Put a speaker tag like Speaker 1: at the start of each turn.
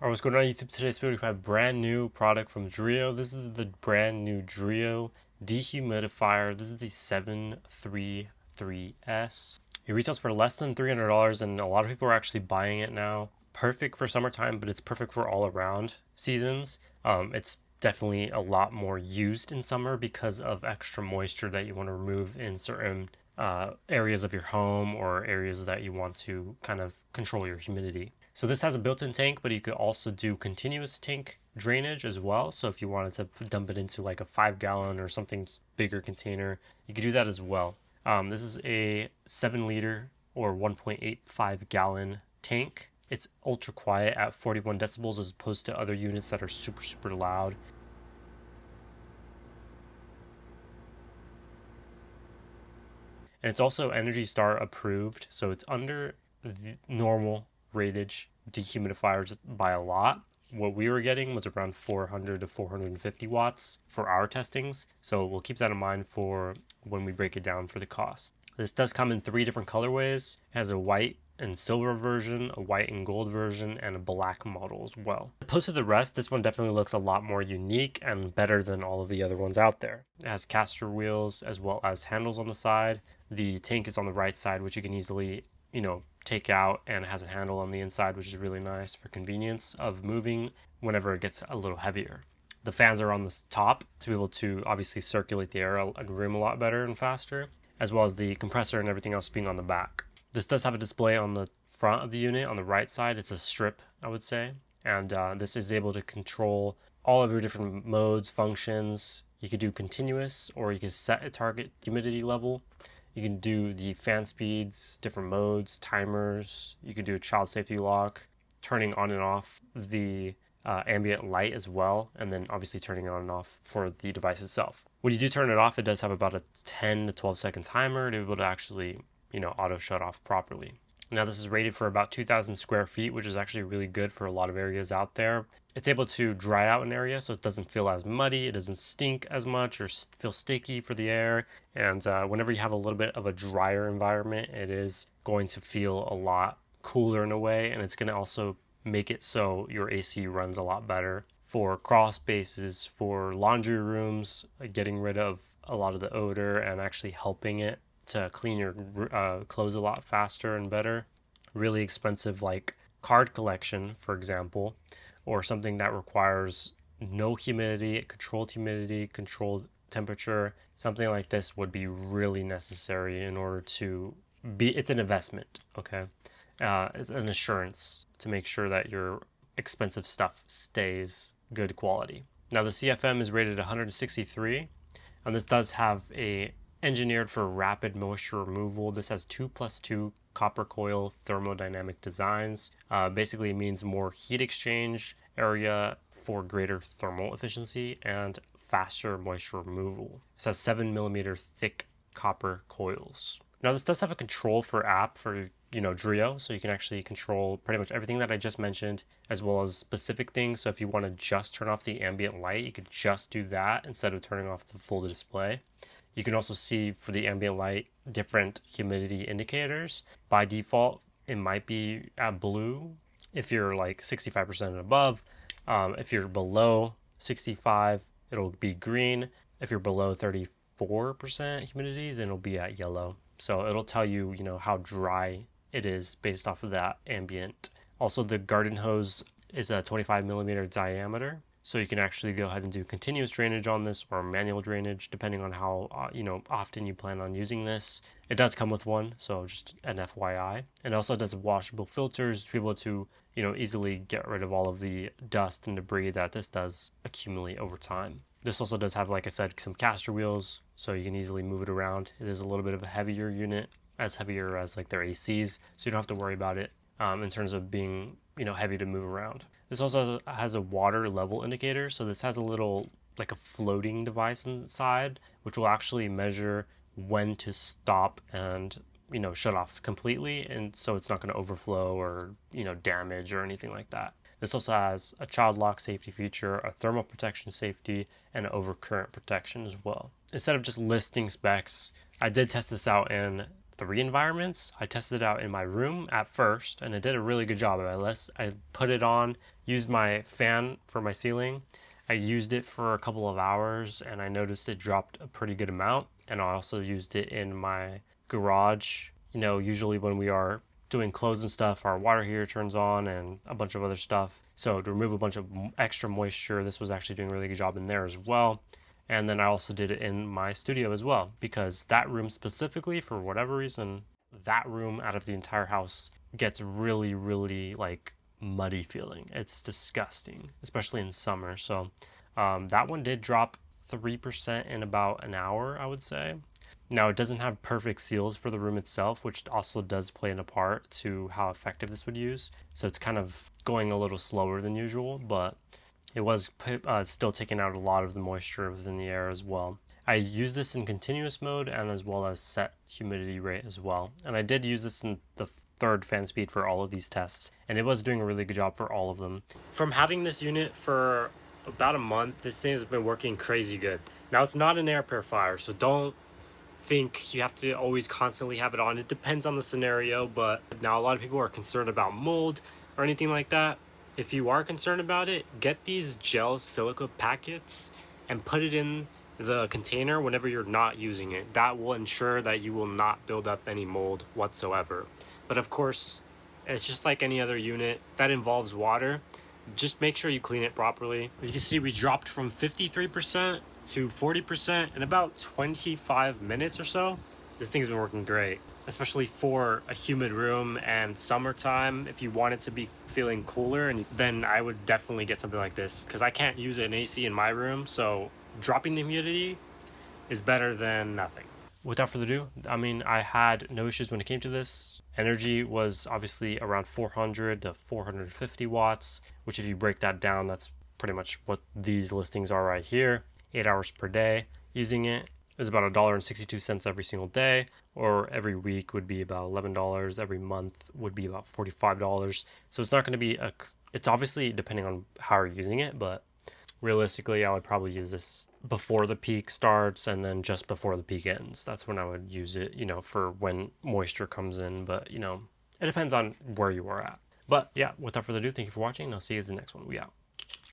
Speaker 1: Alright, what's going on YouTube? Today's video we have a brand new product from DREO. This is the brand new DREO Dehumidifier. This is the 733S. It retails for less than $300 and a lot of people are actually buying it now. Perfect for summertime, but it's perfect for all around seasons. It's definitely a lot more used in summer because of extra moisture that you want to remove in certain areas of your home or areas that you want to kind of control your humidity. So this has a built-in tank, but you could also do continuous tank drainage as well. So if you wanted to dump it into like a 5-gallon or something bigger container, you could do that as well. This is a 7-liter or 1.85 gallon tank. It's ultra quiet at 41 decibels as opposed to other units that are super loud. And it's also Energy Star approved, so it's under the normal ratage dehumidifiers by a lot. What we were getting was around 400 to 450 watts for our testings, so we'll keep that in mind for when we break it down for the cost. This does come in 3 different colorways. It has a white and silver version, a white and gold version, and a black model as well. Opposed to the rest, this one definitely looks a lot more unique and better than all of the other ones out there. It has caster wheels as well as handles on the side. The tank is on the right side, which you can easily, take out, and it has a handle on the inside, which is really nice for convenience of moving whenever it gets a little heavier. The fans are on the top to be able to obviously circulate the air and room a lot better and faster, as well as the compressor and everything else being on the back. This does have a display on the front of the unit. On the right side, it's a strip, I would say, and this is able to control all of your different modes, functions. You could do continuous, or you could set a target humidity level. You can do the fan speeds, different modes, timers. You can do a child safety lock, turning on and off the ambient light as well, and then obviously turning on and off for the device itself. When you do turn it off, it does have about a 10 to 12 second timer to be able to actually, auto shut off properly. Now this is rated for about 2,000 square feet, which is actually really good for a lot of areas out there. It's able to dry out an area so it doesn't feel as muddy, it doesn't stink as much or feel sticky for the air. And whenever you have a little bit of a drier environment, it is going to feel a lot cooler in a way, and it's going to also make it so your AC runs a lot better for crawl spaces, for laundry rooms, getting rid of a lot of the odor and actually helping it to clean your clothes a lot faster and better. Really expensive like card collection, for example, or something that requires no humidity, controlled temperature, something like this would be really necessary in order to be, it's an investment, okay? It's an assurance to make sure that your expensive stuff stays good quality. Now the CFM is rated 163, and this does have a engineered for rapid moisture removal. This has 2+2 copper coil thermodynamic designs. Basically it means more heat exchange area for greater thermal efficiency and faster moisture removal. This has 7mm thick copper coils. Now this does have a control for app for DREO, so you can actually control pretty much everything that I just mentioned, as well as specific things. So if you want to just turn off the ambient light, you could just do that instead of turning off the full display. You can also see for the ambient light different humidity indicators. By default, it might be at blue if you're like 65% and above. If you're below 65, it'll be green. If you're below 34% humidity, then it'll be at yellow. So it'll tell you, how dry it is based off of that ambient. Also, the garden hose is a 25mm diameter. So you can actually go ahead and do continuous drainage on this or manual drainage, depending on how often you plan on using this. It does come with one, so just an FYI. And also does washable filters to be able to easily get rid of all of the dust and debris that this does accumulate over time. This also does have, like I said, some caster wheels, so you can easily move it around. It is a little bit of a heavier unit, as heavier as like their ACs, so you don't have to worry about it in terms of being heavy to move around. This also has a water level indicator, so this has a little like a floating device inside, which will actually measure when to stop and shut off completely, and so it's not going to overflow or damage or anything like that. This also has a child lock safety feature, a thermal protection safety, and an overcurrent protection as well. Instead of just listing specs, I did test this out in 3 environments. I tested it out in my room at first, and it did a really good job. I put it on, used my fan for my ceiling. I used it for a couple of hours, and I noticed it dropped a pretty good amount. And I also used it in my garage. Usually when we are doing clothes and stuff, our water heater turns on and a bunch of other stuff. So to remove a bunch of extra moisture, this was actually doing a really good job in there as well. And then I also did it in my studio as well, because that room specifically, for whatever reason, that room out of the entire house gets really, really like muddy feeling. It's disgusting, especially in summer. So that one did drop 3% in about an hour, I would say. Now, it doesn't have perfect seals for the room itself, which also does play a part to how effective this would use. So it's kind of going a little slower than usual, but it was still taking out a lot of the moisture within the air as well. I use this in continuous mode and as well as set humidity rate as well. And I did use this in the third fan speed for all of these tests, and it was doing a really good job for all of them. From having this unit for about a month, this thing has been working crazy good. Now, it's not an air purifier, so don't think you have to always constantly have it on. It depends on the scenario, but now a lot of people are concerned about mold or anything like that. If you are concerned about it, get these gel silica packets and put it in the container whenever you're not using it. That will ensure that you will not build up any mold whatsoever. But of course, it's just like any other unit that involves water. Just make sure you clean it properly. You can see we dropped from 53% to 40% in about 25 minutes or so. This thing's been working great, especially for a humid room and summertime. If you want it to be feeling cooler, then I would definitely get something like this, because I can't use an AC in my room, so dropping the humidity is better than nothing. Without further ado, I had no issues when it came to this. Energy was obviously around 400 to 450 watts, which if you break that down, that's pretty much what these listings are right here. 8 hours per day using it is about $1.62 every single day, or every week would be about $11. Every month would be about $45. So it's not going to be it's obviously depending on how you're using it, but realistically, I would probably use this before the peak starts and then just before the peak ends. That's when I would use it, for when moisture comes in. But, it depends on where you are at. But yeah, without further ado, thank you for watching, and I'll see you in the next one. We out.